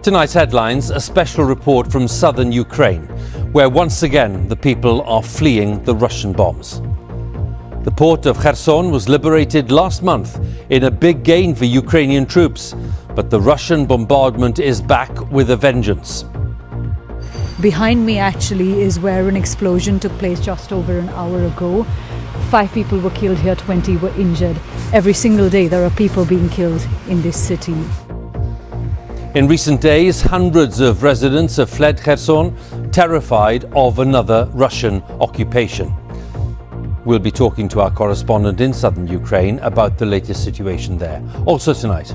Tonight's headlines, a special report from southern Ukraine, where once again the people are fleeing the Russian bombs. The port of Kherson was liberated last month in a big gain for Ukrainian troops, but the Russian bombardment is back with a vengeance. Behind me actually is where an explosion took place just over an hour ago. 5 people were killed here, 20 were injured. Every single day there are people being killed in this city. In recent days, hundreds of residents have fled Kherson, terrified of another Russian occupation. We'll be talking to our correspondent in southern Ukraine about the latest situation there. Also tonight,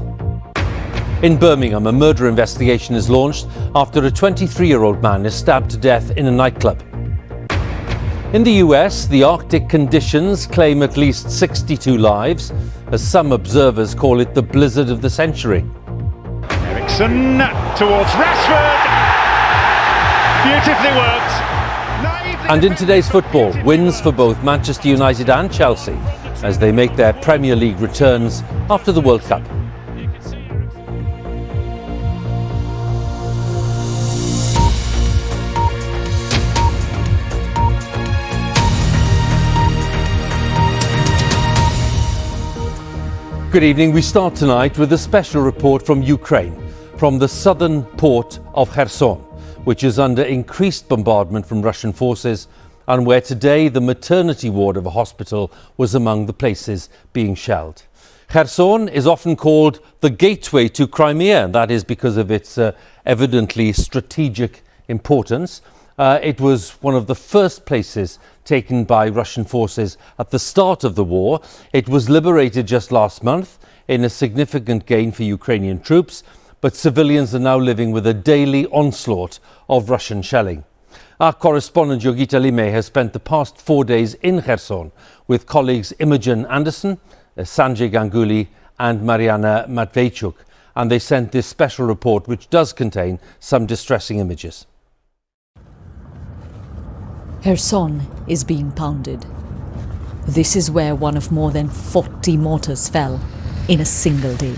in Birmingham, a murder investigation is launched after a 23-year-old man is stabbed to death in a nightclub. In the US, the Arctic conditions claim at least 62 lives, as some observers call it the blizzard of the century. Eriksson towards Rashford. Beautifully worked. And in today's football, wins for both Manchester United and Chelsea as they make their Premier League returns after the World Cup. Good evening. We start tonight with a special report from Ukraine, from the southern port of Kherson, which is under increased bombardment from Russian forces, and where today the maternity ward of a hospital was among the places being shelled. Kherson is often called the gateway to Crimea, and that is because of its evidently strategic importance. It was one of the first places taken by Russian forces at the start of the war. It was liberated just last month in a significant gain for Ukrainian troops, but civilians are now living with a daily onslaught of Russian shelling. Our correspondent Yogita Lime has spent the past 4 days in Kherson with colleagues Imogen Anderson, Sanjay Ganguly and Mariana Matveychuk, and they sent this special report which does contain some distressing images. Kherson is being pounded. This is where one of more than 40 mortars fell in a single day.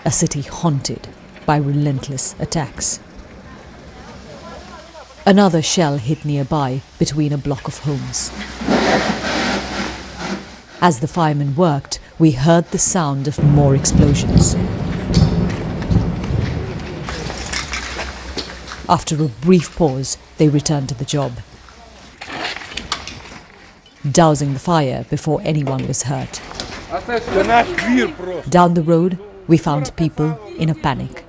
A city haunted by relentless attacks. Another shell hit nearby between a block of homes. As the firemen worked, we heard the sound of more explosions. After a brief pause, they returned to the job, dousing the fire before anyone was hurt. Down the road, we found people in a panic.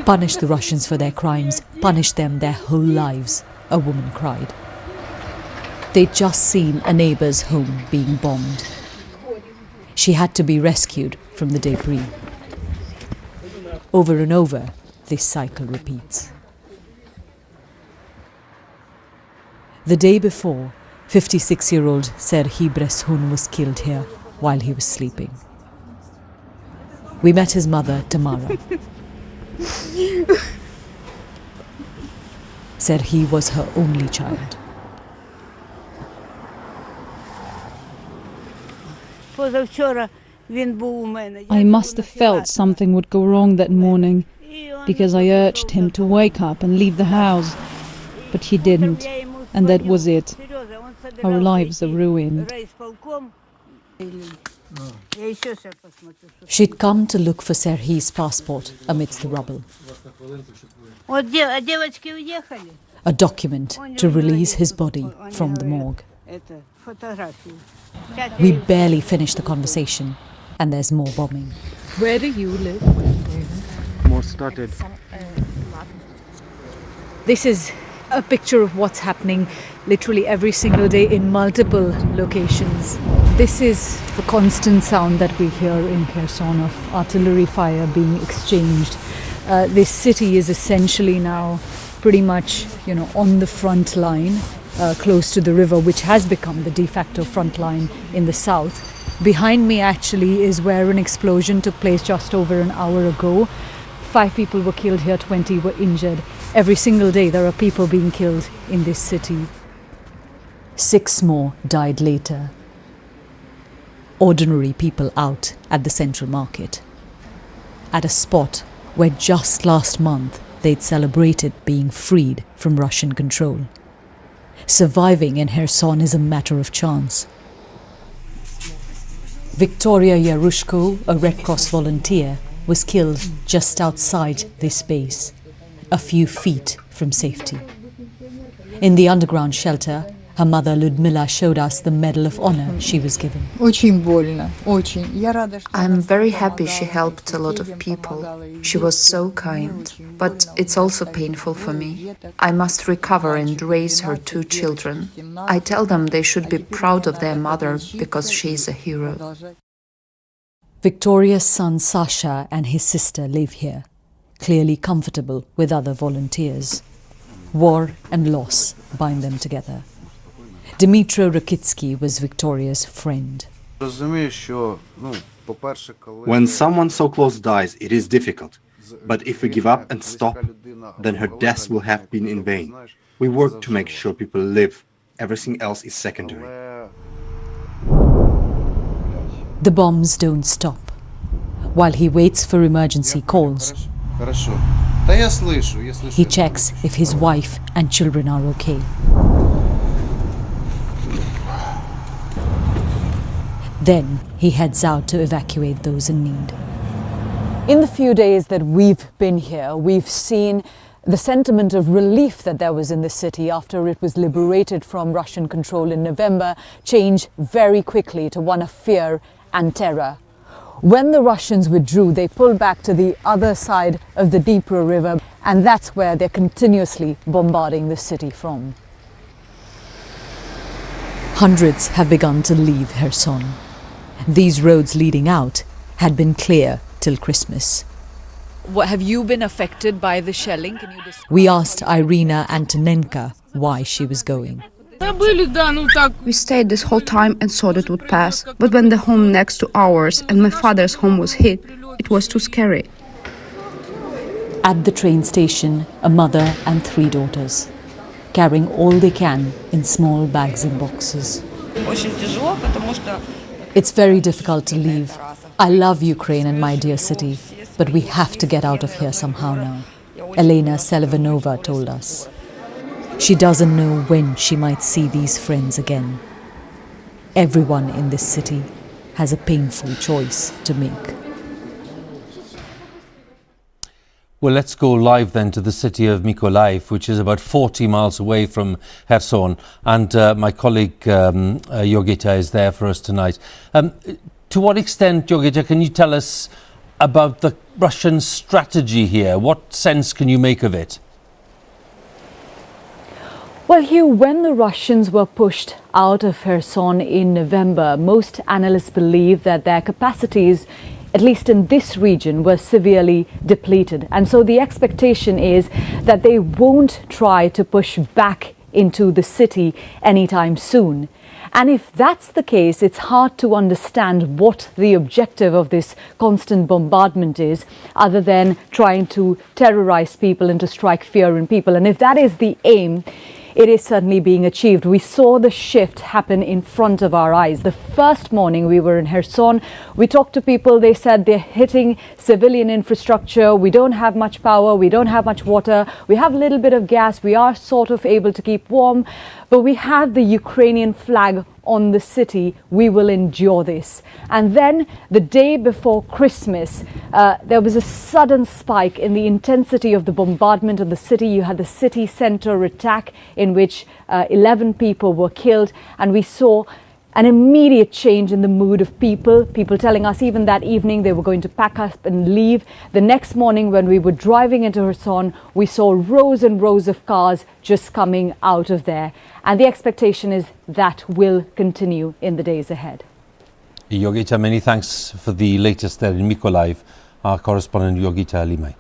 Punish the Russians for their crimes, punish them their whole lives, a woman cried. They'd just seen a neighbour's home being bombed. She had to be rescued from the debris. Over and over, this cycle repeats. The day before, 56-year-old Serhiy Breshun was killed here while he was sleeping. We met his mother, Tamara. Serhiy was her only child. I must have felt something would go wrong that morning, because I urged him to wake up and leave the house. But he didn't, and that was it. Our lives are ruined. She'd come to look for Serhiy's passport amidst the rubble. A document to release his body from the morgue. We barely finished the conversation, and there's more bombing. Where do you live? More started. This is a picture of what's happening literally every single day in multiple locations. This is the constant sound that we hear in Kherson of artillery fire being exchanged. This city is essentially now pretty much, on the front line, close to the river, which has become the de facto front line in the south. Behind me actually is where an explosion took place just over an hour ago. 5 people were killed here, 20 were injured. Every single day there are people being killed in this city. 6 more died later. Ordinary people out at the central market, at a spot where just last month they'd celebrated being freed from Russian control. Surviving in Kherson is a matter of chance. Victoria Yarushko, a Red Cross volunteer, was killed just outside this base, a few feet from safety. In the underground shelter, her mother Ludmila showed us the Medal of Honor she was given. I'm very happy she helped a lot of people. She was so kind, but it's also painful for me. I must recover and raise her 2 children. I tell them they should be proud of their mother because she is a hero. Victoria's son Sasha and his sister live here, clearly comfortable with other volunteers. War and loss bind them together. Dmytro Rakitsky was Victoria's friend. When someone so close dies, it is difficult. But if we give up and stop, then her death will have been in vain. We work to make sure people live. Everything else is secondary. The bombs don't stop. While he waits for emergency calls, he checks if his wife and children are okay. Then he heads out to evacuate those in need. In the few days that we've been here, we've seen the sentiment of relief that there was in the city after it was liberated from Russian control in November change very quickly to one of fear and terror. When the Russians withdrew, they pulled back to the other side of the Dnipro River, and that's where they're continuously bombarding the city from. Hundreds have begun to leave Kherson. These roads leading out had been clear till Christmas. What, have you been affected by the shelling? Can you We asked Irina Antonenko why she was going. We stayed this whole time and thought it would pass. But when the home next to ours and my father's home was hit, it was too scary. At the train station, a mother and 3 daughters, carrying all they can in small bags and boxes. It's very difficult to leave. I love Ukraine and my dear city, but we have to get out of here somehow now, Elena Selivanova told us. She doesn't know when she might see these friends again. Everyone in this city has a painful choice to make. Well, let's go live then to the city of Mykolaiv, which is about 40 miles away from Kherson. And my colleague Yogita is there for us tonight. To what extent, Yogita, can you tell us about the Russian strategy here? What sense can you make of it? Well, Hugh, when the Russians were pushed out of Kherson in November, most analysts believe that their capacities, at least in this region, were severely depleted. And so the expectation is that they won't try to push back into the city anytime soon. And if that's the case, it's hard to understand what the objective of this constant bombardment is, other than trying to terrorize people and to strike fear in people. And if that is the aim, it is certainly being achieved. We saw the shift happen in front of our eyes. The first morning we were in Kherson, we talked to people, they said they're hitting civilian infrastructure, we don't have much power, we don't have much water, we have a little bit of gas, we are sort of able to keep warm, but we have the Ukrainian flag on the city, we will endure this. And then the day before Christmas, there was a sudden spike in the intensity of the bombardment of the city. You had the city center attack in which 11 people were killed, and we saw an immediate change in the mood of people telling us even that evening they were going to pack up and leave. The next morning when we were driving into Kherson, we saw rows and rows of cars just coming out of there. And the expectation is that will continue in the days ahead. Yogita, many thanks for the latest there in Mykolaiv, our correspondent Yogita Limay.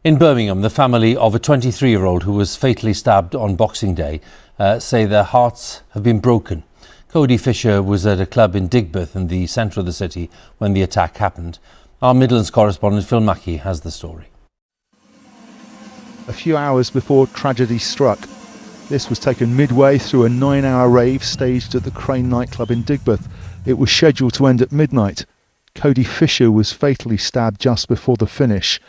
In Birmingham, the family of a 23-year-old who was fatally stabbed on Boxing Day say their hearts have been broken. Cody Fisher was at a club in Digbeth in the centre of the city when the attack happened. Our Midlands correspondent Phil Mackey has the story. A few hours before tragedy struck, this was taken midway through a 9-hour rave staged at the Crane nightclub in Digbeth. It was scheduled to end at midnight. Cody Fisher was fatally stabbed just before the finish.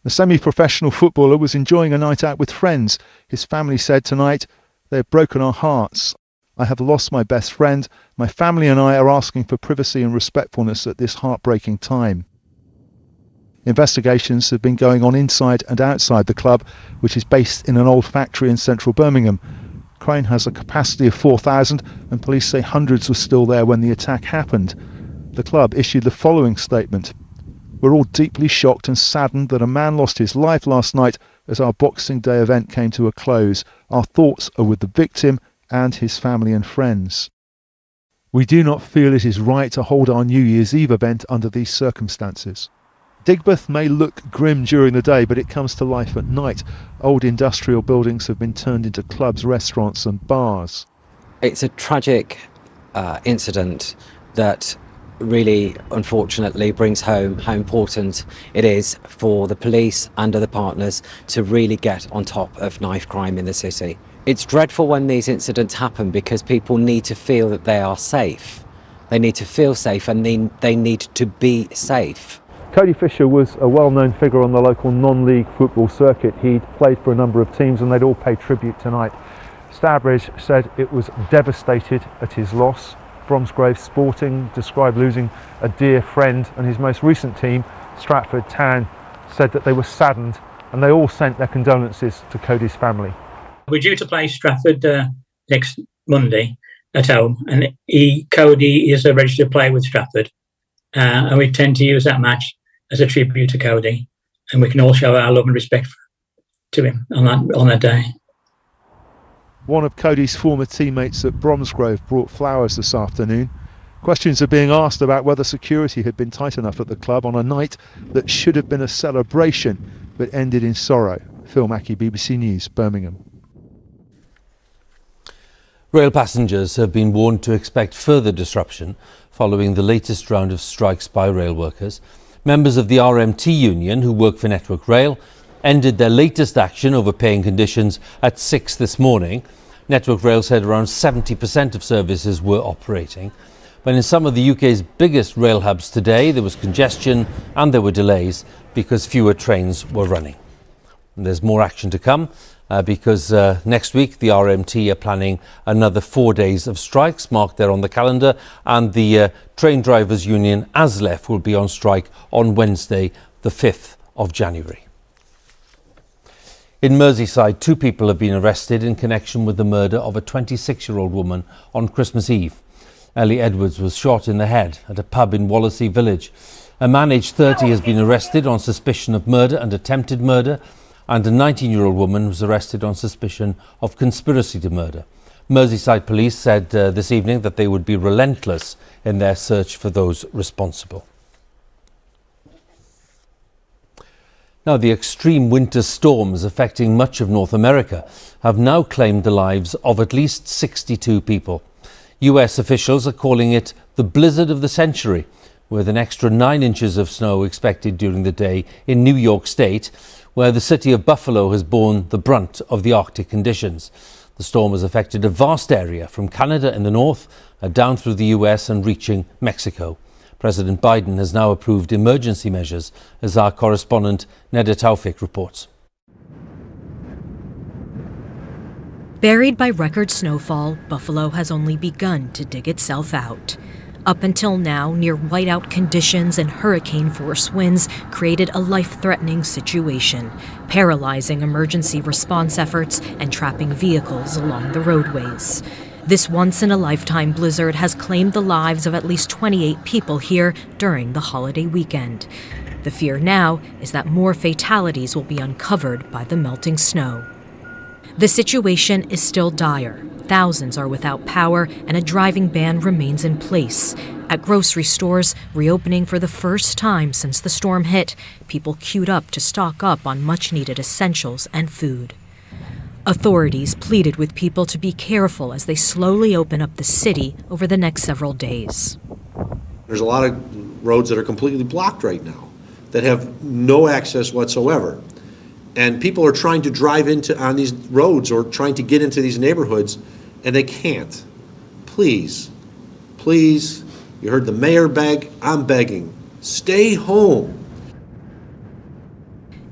The semi-professional footballer was enjoying a night out with friends. His family said tonight, "They have broken our hearts. I have lost my best friend. My family and I are asking for privacy and respectfulness at this heartbreaking time." Investigations have been going on inside and outside the club, which is based in an old factory in central Birmingham. Crane has a capacity of 4,000 and police say hundreds were still there when the attack happened. The club issued the following statement: "We're all deeply shocked and saddened that a man lost his life last night as our Boxing Day event came to a close. Our thoughts are with the victim and his family and friends. We do not feel it is right to hold our New Year's Eve event under these circumstances." Digbeth may look grim during the day, but it comes to life at night. Old industrial buildings have been turned into clubs, restaurants and bars. It's a tragic incident that really, unfortunately, brings home how important it is for the police and other partners to really get on top of knife crime in the city. It's dreadful when these incidents happen because people need to feel that they are safe. They need to feel safe and they need to be safe. Cody Fisher was a well-known figure on the local non-league football circuit. He'd played for a number of teams and they'd all pay tribute tonight. Stourbridge said it was devastated at his loss. Bromsgrove Sporting described losing a dear friend, and his most recent team, Stratford Town, said that they were saddened and they all sent their condolences to Cody's family. We're due to play Stratford next Monday at home, and Cody is a registered player with Stratford, and we tend to use that match as a tribute to Cody, and we can all show our love and respect to him on that day. One of Cody's former teammates at Bromsgrove brought flowers this afternoon. Questions are being asked about whether security had been tight enough at the club on a night that should have been a celebration but ended in sorrow. Phil Mackey, BBC News, Birmingham. Rail passengers have been warned to expect further disruption following the latest round of strikes by rail workers. Members of the RMT union, who work for Network Rail, ended their latest action over paying conditions at 6 this morning. Network Rail said around 70% of services were operating. But in some of the UK's biggest rail hubs today, there was congestion and there were delays because fewer trains were running. And there's more action to come because next week the RMT are planning another 4 days of strikes marked there on the calendar, and the train drivers union ASLEF will be on strike on Wednesday the 5th of January. In Merseyside, 2 people have been arrested in connection with the murder of a 26-year-old woman on Christmas Eve. Ellie Edwards was shot in the head at a pub in Wallasey Village. A man aged 30 has been arrested on suspicion of murder and attempted murder, and a 19-year-old woman was arrested on suspicion of conspiracy to murder. Merseyside police said this evening that they would be relentless in their search for those responsible. Now, the extreme winter storms affecting much of North America have now claimed the lives of at least 62 people. US officials are calling it the blizzard of the century, with an extra 9 inches of snow expected during the day in New York State, where the city of Buffalo has borne the brunt of the Arctic conditions. The storm has affected a vast area from Canada in the north down through the US and reaching Mexico. President Biden has now approved emergency measures, as our correspondent Neda Taufik reports. Buried by record snowfall, Buffalo has only begun to dig itself out. Up until now, near whiteout conditions and hurricane-force winds created a life-threatening situation, paralyzing emergency response efforts and trapping vehicles along the roadways. This once-in-a-lifetime blizzard has claimed the lives of at least 28 people here during the holiday weekend. The fear now is that more fatalities will be uncovered by the melting snow. The situation is still dire. Thousands are without power and a driving ban remains in place. At grocery stores, reopening for the first time since the storm hit, people queued up to stock up on much-needed essentials and food. Authorities pleaded with people to be careful as they slowly open up the city over the next several days. There's a lot of roads that are completely blocked right now that have no access whatsoever. And people are trying to drive on these roads or trying to get into these neighborhoods, and they can't. Please, please, you heard the mayor beg, I'm begging. Stay home.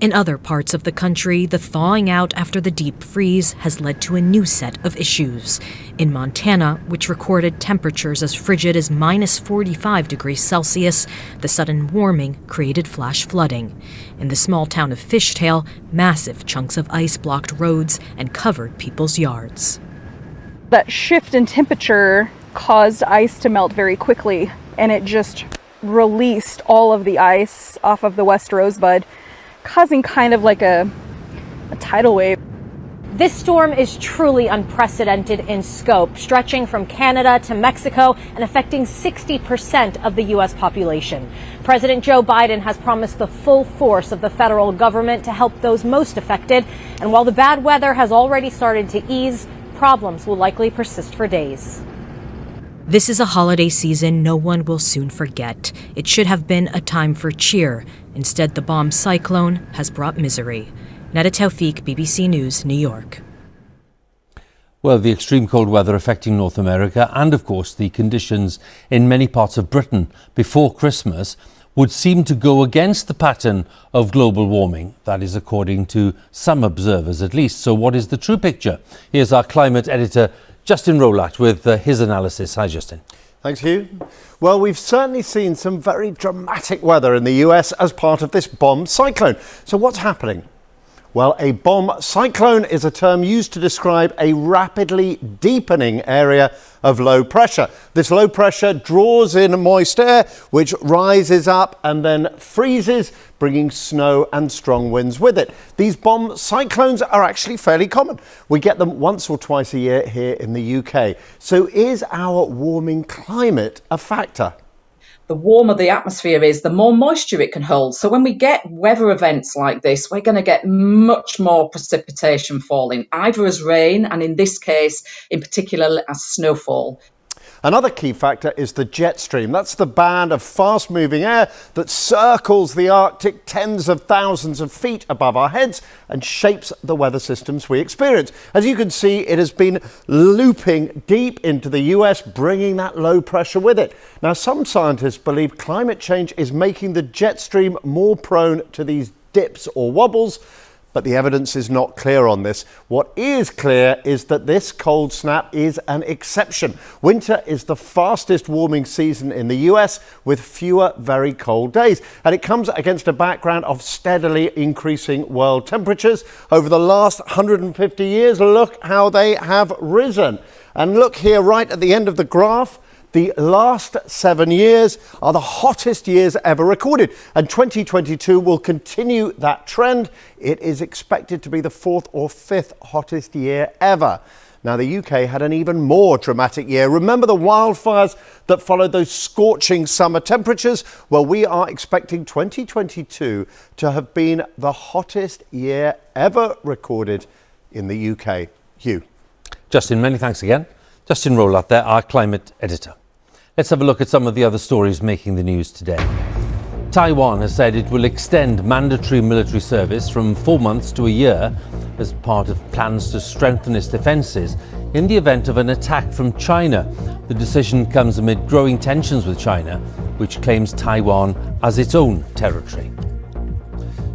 In other parts of the country, the thawing out after the deep freeze has led to a new set of issues. In Montana, which recorded temperatures as frigid as minus 45 degrees Celsius, the sudden warming created flash flooding. In the small town of Fishtail, massive chunks of ice blocked roads and covered people's yards. That shift in temperature caused ice to melt very quickly, and it just released all of the ice off of the West Rosebud, causing kind of like a tidal wave. This storm is truly unprecedented in scope, stretching from Canada to Mexico and affecting 60% of the U.S. population. President Joe Biden has promised the full force of the federal government to help those most affected. And while the bad weather has already started to ease, problems will likely persist for days. This is a holiday season no one will soon forget. It should have been a time for cheer. Instead, the bomb cyclone has brought misery. Neda Tawfiq, BBC News, New York. Well, the extreme cold weather affecting North America and, of course, the conditions in many parts of Britain before Christmas would seem to go against the pattern of global warming. That is according to some observers, at least. So what is the true picture? Here's our climate editor, Justin Rolat, with his analysis. Hi, Justin. Thanks, Hugh. Well, we've certainly seen some very dramatic weather in the US as part of this bomb cyclone. So what's happening? Well, a bomb cyclone is a term used to describe a rapidly deepening area of low pressure. This low pressure draws in moist air, which rises up and then freezes, bringing snow and strong winds with it. These bomb cyclones are actually fairly common. We get them once or twice a year here in the UK. So is our warming climate a factor? The warmer the atmosphere is, the more moisture it can hold. So when we get weather events like this, we're going to get much more precipitation falling, either as rain and in this case, in particular, as snowfall. Another key factor is the jet stream. That's the band of fast-moving air that circles the Arctic tens of thousands of feet above our heads and shapes the weather systems we experience. As you can see, it has been looping deep into the US, bringing that low pressure with it. Now, some scientists believe climate change is making the jet stream more prone to these dips or wobbles, but the evidence is not clear on this. What is clear is that this cold snap is an exception. Winter is the fastest warming season in the US with fewer very cold days. And it comes against a background of steadily increasing world temperatures. Over the last 150 years, look how they have risen. And look here right at the end of the graph. The last 7 years are the hottest years ever recorded, and 2022 will continue that trend. It is expected to be the fourth or fifth hottest year ever. Now, the UK had an even more dramatic year. Remember the wildfires that followed those scorching summer temperatures? Well, we are expecting 2022 to have been the hottest year ever recorded in the UK. Hugh. Justin, many thanks again. Justin Rolat there, our climate editor. Let's have a look at some of the other stories making the news today. Taiwan has said it will extend mandatory military service from 4 months to a year as part of plans to strengthen its defences in the event of an attack from China. The decision comes amid growing tensions with China, which claims Taiwan as its own territory.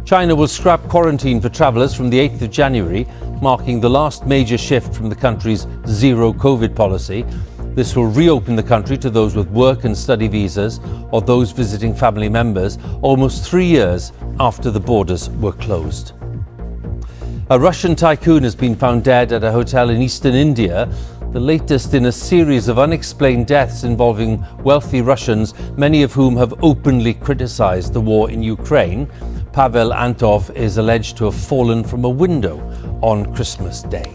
China will scrap quarantine for travellers from the 8th of January, marking the last major shift from the country's zero COVID policy. This will reopen the country to those with work and study visas or those visiting family members almost 3 years after the borders were closed. A Russian tycoon has been found dead at a hotel in eastern India, the latest in a series of unexplained deaths involving wealthy Russians, many of whom have openly criticised the war in Ukraine. Pavel Antov is alleged to have fallen from a window on Christmas Day.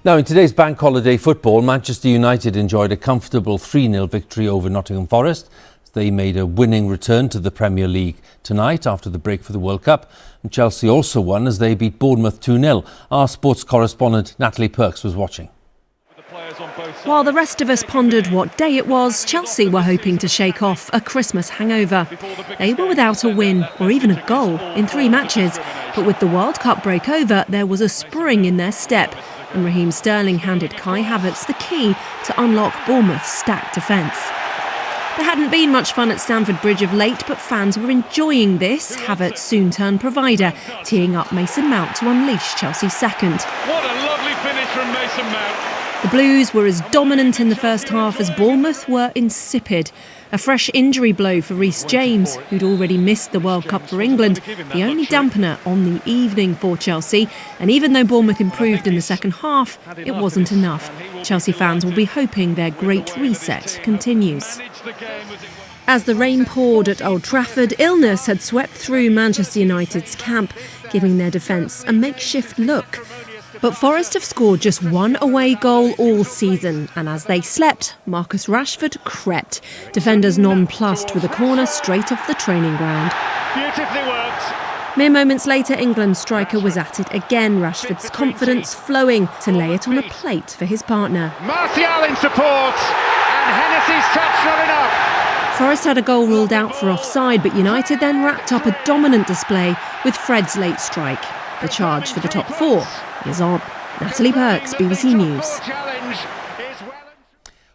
Now, in today's bank holiday football, Manchester United enjoyed a comfortable 3-0 victory over Nottingham Forest. They made a winning return to the Premier League tonight after the break for the World Cup. And Chelsea also won as they beat Bournemouth 2-0. Our sports correspondent Natalie Perks was watching. While the rest of us pondered what day it was, Chelsea were hoping to shake off a Christmas hangover. They were without a win or even a goal in 3 matches. But with the World Cup break over, there was a spring in their step. And Raheem Sterling handed Kai Havertz the key to unlock Bournemouth's stacked defence. There hadn't been much fun at Stamford Bridge of late, but fans were enjoying this. Havertz soon turned provider, teeing up Mason Mount to unleash Chelsea's second. What a lovely finish from Mason Mount. The Blues were as dominant in the first half as Bournemouth were insipid. A fresh injury blow for Reece James, who'd already missed the World Cup for England, the only dampener on the evening for Chelsea. And even though Bournemouth improved in the second half, it wasn't enough. Chelsea fans will be hoping their great reset continues. As the rain poured at Old Trafford, illness had swept through Manchester United's camp, giving their defence a makeshift look. But Forest have scored just one away goal all season, and as they slept, Marcus Rashford crept. Defenders nonplussed with a corner straight off the training ground. Beautifully worked. Mere moments later, England's striker was at it again, Rashford's confidence flowing to lay it on a plate for his partner. Martial in support, and Hennessy's touch not enough. Forest had a goal ruled out for offside, but United then wrapped up a dominant display with Fred's late strike. The charge for the top four is on. Natalie Perks, BBC News.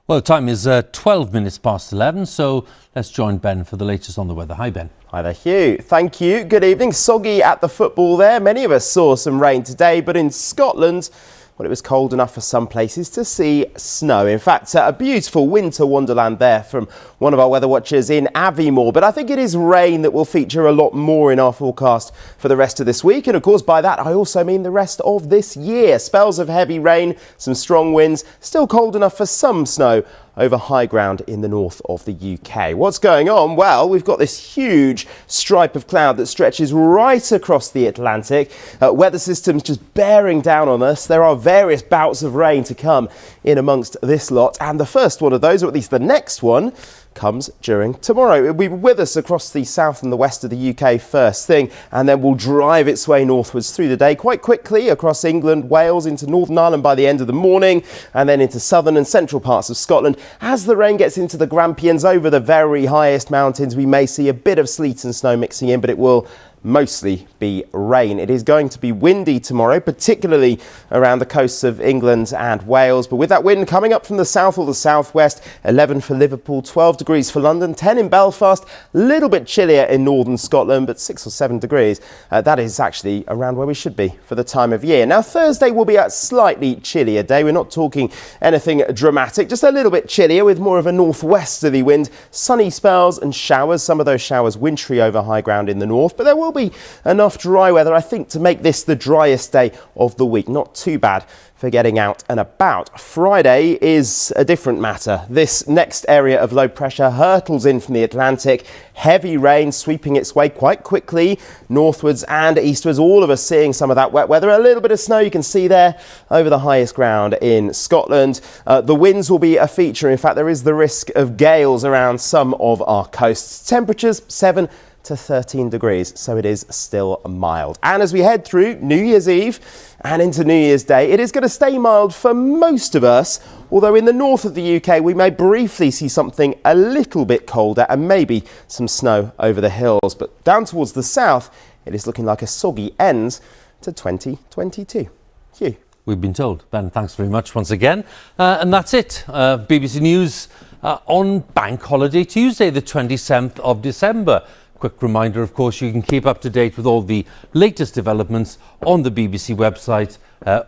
Well, time is 12 minutes past 11, so let's join Ben for the latest on the weather. Hi, Ben. Hi there, Hugh. Thank you. Good evening. Soggy at the football there. Many of us saw some rain today, but in Scotland, well, it was cold enough for some places to see snow. In fact, a beautiful winter wonderland there from one of our weather watchers in Aviemore. But I think it is rain that will feature a lot more in our forecast for the rest of this week. And of course, by that, I also mean the rest of this year. Spells of heavy rain, some strong winds, still cold enough for some snow over high ground in the north of the UK. What's going on? Well, we've got this huge stripe of cloud that stretches right across the Atlantic. Weather systems just bearing down on us. There are various bouts of rain to come in amongst this lot. And the first one of those, or at least the next one, comes during tomorrow. It'll be with us across the south and the west of the UK first thing, and then will drive its way northwards through the day quite quickly across England, Wales, into Northern Ireland by the end of the morning, and then into southern and central parts of Scotland. As the rain gets into the Grampians over the very highest mountains, we may see a bit of sleet and snow mixing in, but it will mostly be rain. It is going to be windy tomorrow, particularly around the coasts of England and Wales. But with that wind coming up from the south or the southwest, 11 for Liverpool, 12 degrees for London, 10 in Belfast, a little bit chillier in northern Scotland, but 6 or 7 degrees. That is actually around where we should be for the time of year. Now, Thursday will be a slightly chillier day. We're not talking anything dramatic, just a little bit chillier with more of a northwesterly wind, sunny spells and showers. Some of those showers wintry over high ground in the north, but there will be enough dry weather, I think, to make this the driest day of the week. Not too bad for getting out and about. Friday is a different matter. This next area of low pressure hurtles in from the Atlantic. Heavy rain sweeping its way quite quickly northwards and eastwards. All of us seeing some of that wet weather. A little bit of snow you can see there over the highest ground in Scotland. The winds will be a feature. In fact, there is the risk of gales around some of our coasts. Temperatures 7 to 13 degrees, so it is still mild. And as we head through New Year's Eve and into New Year's Day, it is going to stay mild for most of us, although in the north of the UK we may briefly see something a little bit colder and maybe some snow over the hills. But down towards the south, it is looking like a soggy end to 2022. Hugh. We've been told. Ben, thanks very much once again. And that's it. BBC News on Bank Holiday Tuesday, the 27th of December. Quick reminder, of course, you can keep up to date with all the latest developments on the BBC website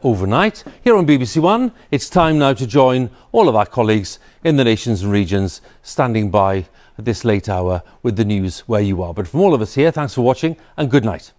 overnight. Here on BBC One, it's time now to join all of our colleagues in the nations and regions standing by at this late hour with the news where you are. But from all of us here, thanks for watching and good night.